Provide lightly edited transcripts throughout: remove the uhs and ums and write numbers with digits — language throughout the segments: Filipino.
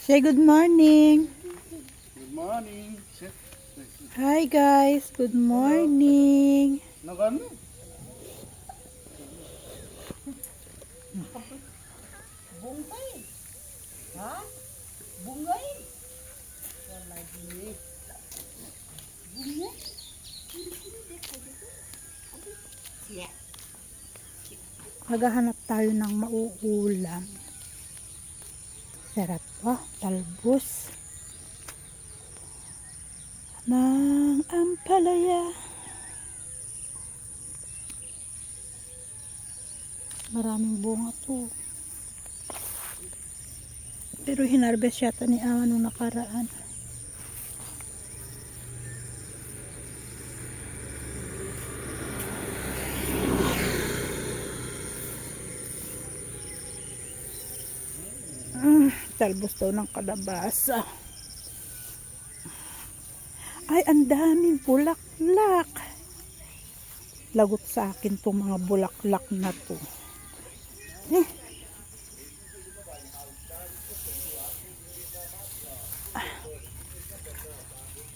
Say good morning. Good morning. Sit. Hi guys, good morning. Nagano? Bungay. Ha? Bungay? Wala din. Bungay? Siya. Maghahanap tayo ng mauulam. Sarap po, talbos ng ampalaya. Maraming bunga to. Pero hinarvest yata ni Awa nung nakaraan. Talbos daw ng kalabasa. Ay, ang daming bulaklak. Lagot sa akin tong mga bulaklak na to.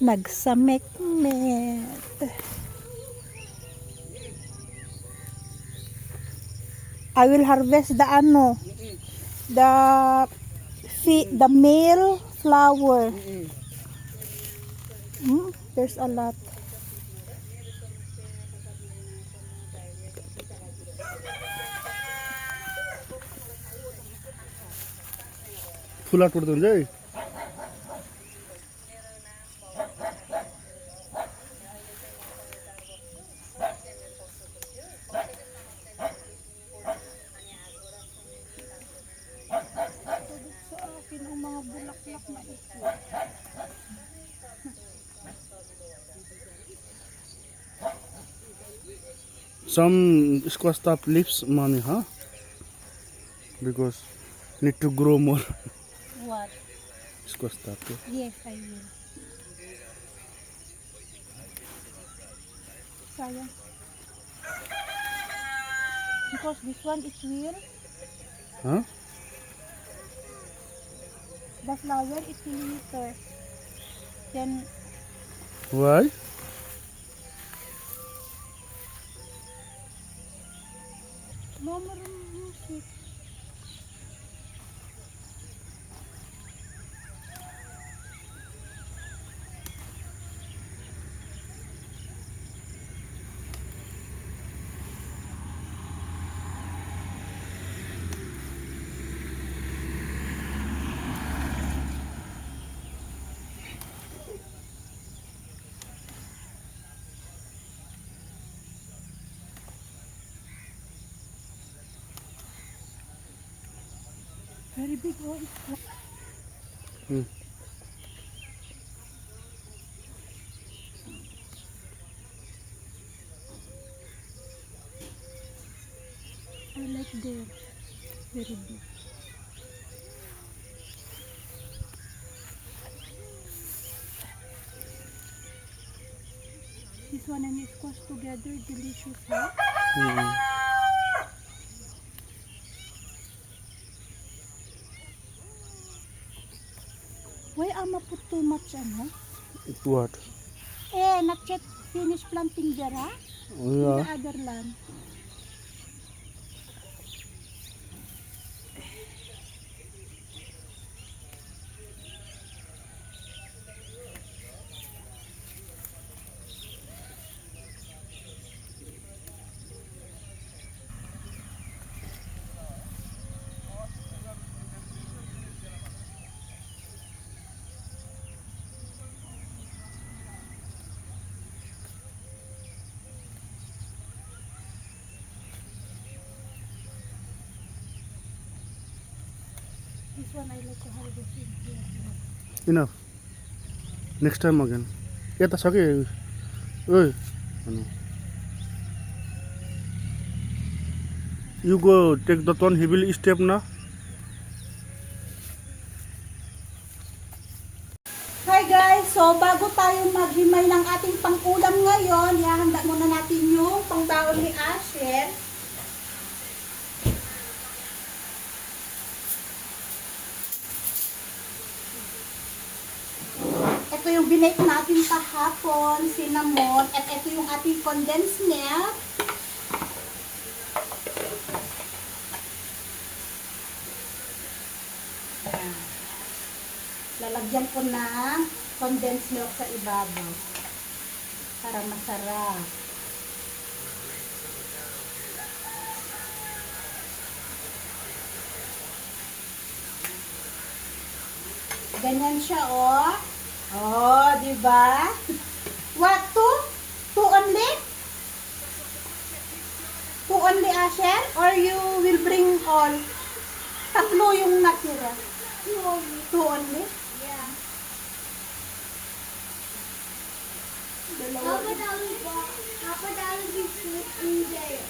Nagsamekmet. I will harvest the the male flower. There's a lot. फुला टुट्दो हुन्छ है Sa akin ang mga bulaklak na ito. Some squash top leaves money, huh? Because need to grow more What? squash top. Yes, I will. Sayang. Because this one is real. Huh? The flower is little. Then Why? no more music. Very big one. Hmm. I like the very big. This one and squash together, delicious, huh? Why Ama put too much What? not yet finished planting there, ha? In Yeah. the other land. This one I like to harvest in here. Enough. Next time again. यता छ कि ओइ भन्नु You go take the turn, he will step na. Hi guys! So bago tayo maghimay ng ating pang-ulam ngayon, ihahanda muna natin yung pangbaon ni Asher. citron, cinnamon, at ito yung ating condensed milk. Ayan. Lalagyan ko ng condensed milk sa ibabaw para masarap. Ganyan siya, oh. Oh, di ba? What, two? Two only? Two only, Asher? Or you will bring all? Tatlo yung natira. Two only? Yeah. Dalawa. How about I will be in there?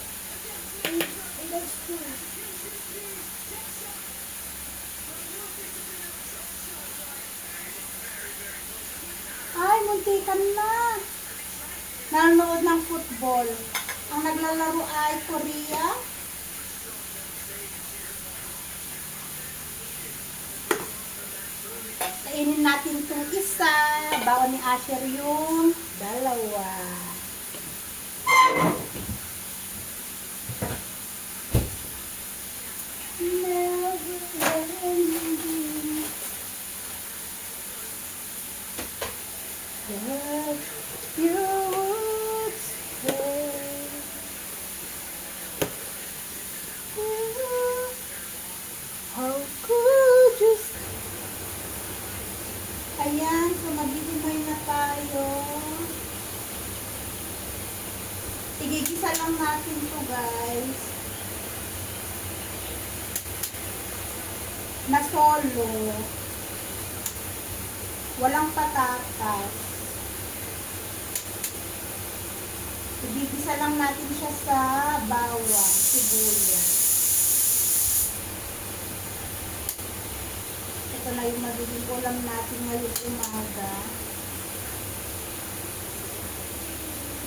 In those two. Ay, muntikan na. Nanonood ng football. Ang naglalaro ay Korea. Kainin natin itong isa. Baon ni Asher yung dalawa. What you would say. How could you say? Ayan, so maghihimay na tayo. Igigisa lang natin to, guys. Na solo. Walang patatas. Igigisa lang natin siya sa bawang, sibuyas. Ito na yung magiging ulam natin ngayong umaga.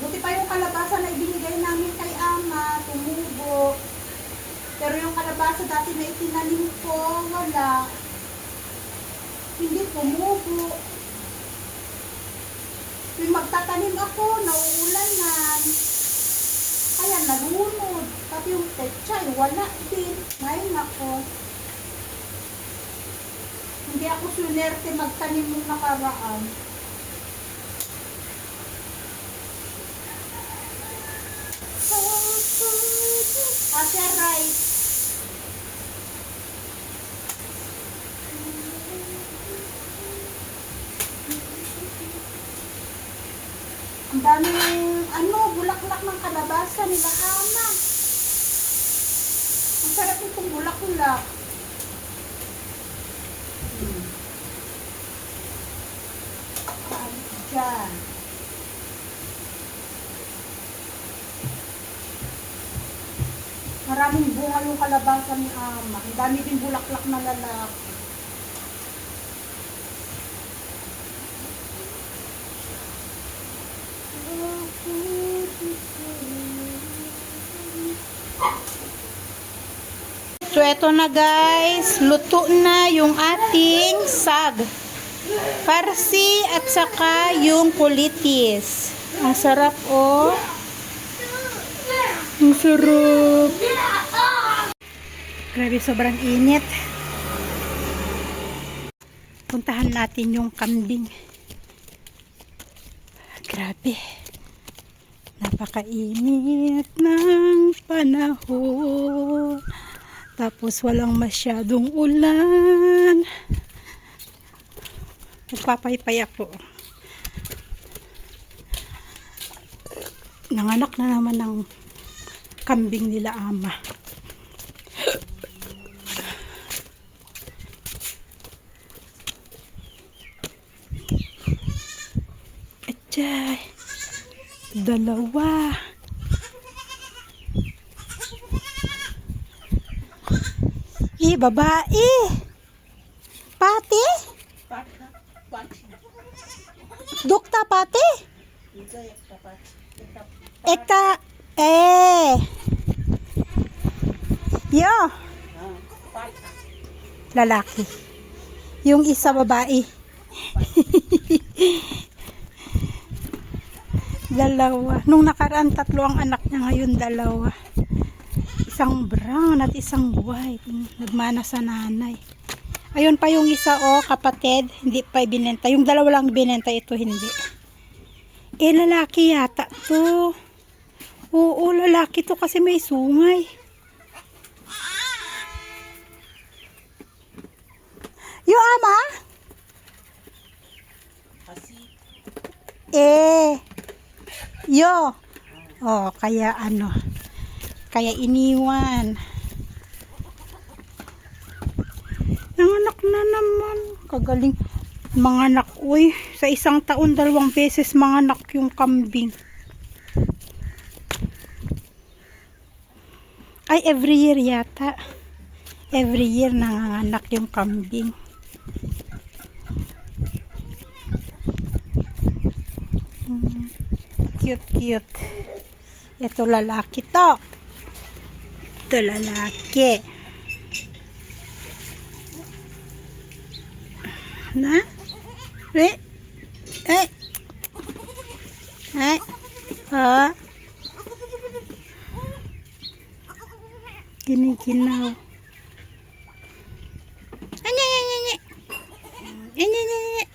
Buti pa yung kalabasa na ibinigay namin kay Ama, tumubo. Pero yung kalabasa dati na itinanim ko, wala. Hindi tumubo. Yung magtatanim ako, nauulanan. Kaya nalunod. Pati yung pechay, wala din. Ngayon ako. Hindi ako sunerte magtanim ng nakaraan. Asya rice. Ang daming bulaklak ng kalabasa nila Ama. Ang sarap itong bulaklak. Dyan. Maraming bunga yung kalabasa ni Ama. Ang dami din bulaklak na lalaki. So eto na guys, luto na yung ating sag. Parsi at saka yung kulitis. Ang sarap oh. Ang sarap. Grabe, sobrang init. Puntahan natin yung kambing. Grabe. Napakainit ng panahon. Tapos walang masyadong ulan. Nagpapaypay ako. Nanganak na naman ng kambing nila Ama. Atchay. Dalawa. Babae. Pati? Dukta pati? Eka, yo. Lalaki. Yung isa babae. dalawa. Nung nakaraan, 3 ang anak niya, ngayon 2. Isang brown at isang white. Nagmana sa nanay. Ayun pa yung isa, oh, kapatid. Hindi pa ibinenta. Yung 2 lang binenta, ito hindi. Eh, lalaki yata to. Oo, lalaki to kasi may sungay. Yung ama? Yo. Oh, kaya ano? Kaya iniwan. Nanganak na naman. Kagaling. Manganak, uy. Sa isang taon, 2 beses manganak yung kambing. Ay, every year yata. Every year nanganganak yung kambing. Cute, cute. Ito lalaki to. Ito lalaki. Na? Eh? Eh? Eh? Ha? Giniginaw. Anya, anya, anya. Anya, anya, anya.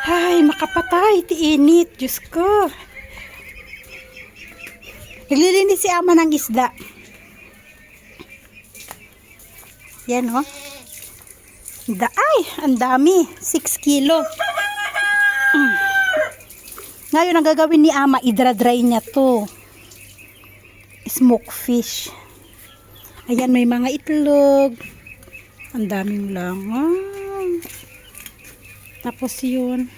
Ay, makapatay. Tiinit. Diyos ko. Naglilinis si ama ng isda. Yan, oh. Ay, ang dami. 6 kilo. Ngayon, ang gagawin ni ama, idra-dry niya to. Smoke fish. Ayan, may mga itlog. Ang daming langang. Tapos yun.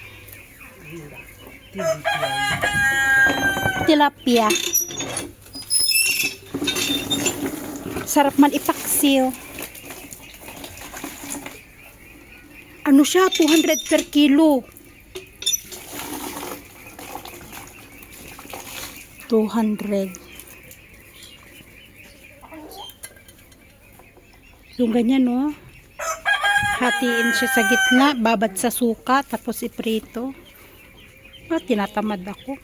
Tilapia. Sarap man ipaksil. Ano siya? 200 per kilo. 200. Yung ganyan, no? Hatiin siya sa gitna, babad sa suka, tapos iprito. Tinatamad ako.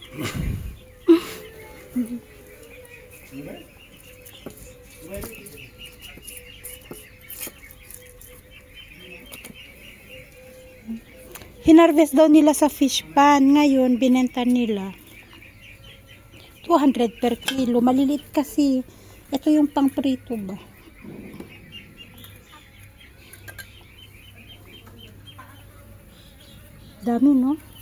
Hinarvest daw nila sa fish pan. Ngayon, binenta nila 200 per kilo. Maliliit kasi. Ito yung pang prito ba? Dami, no?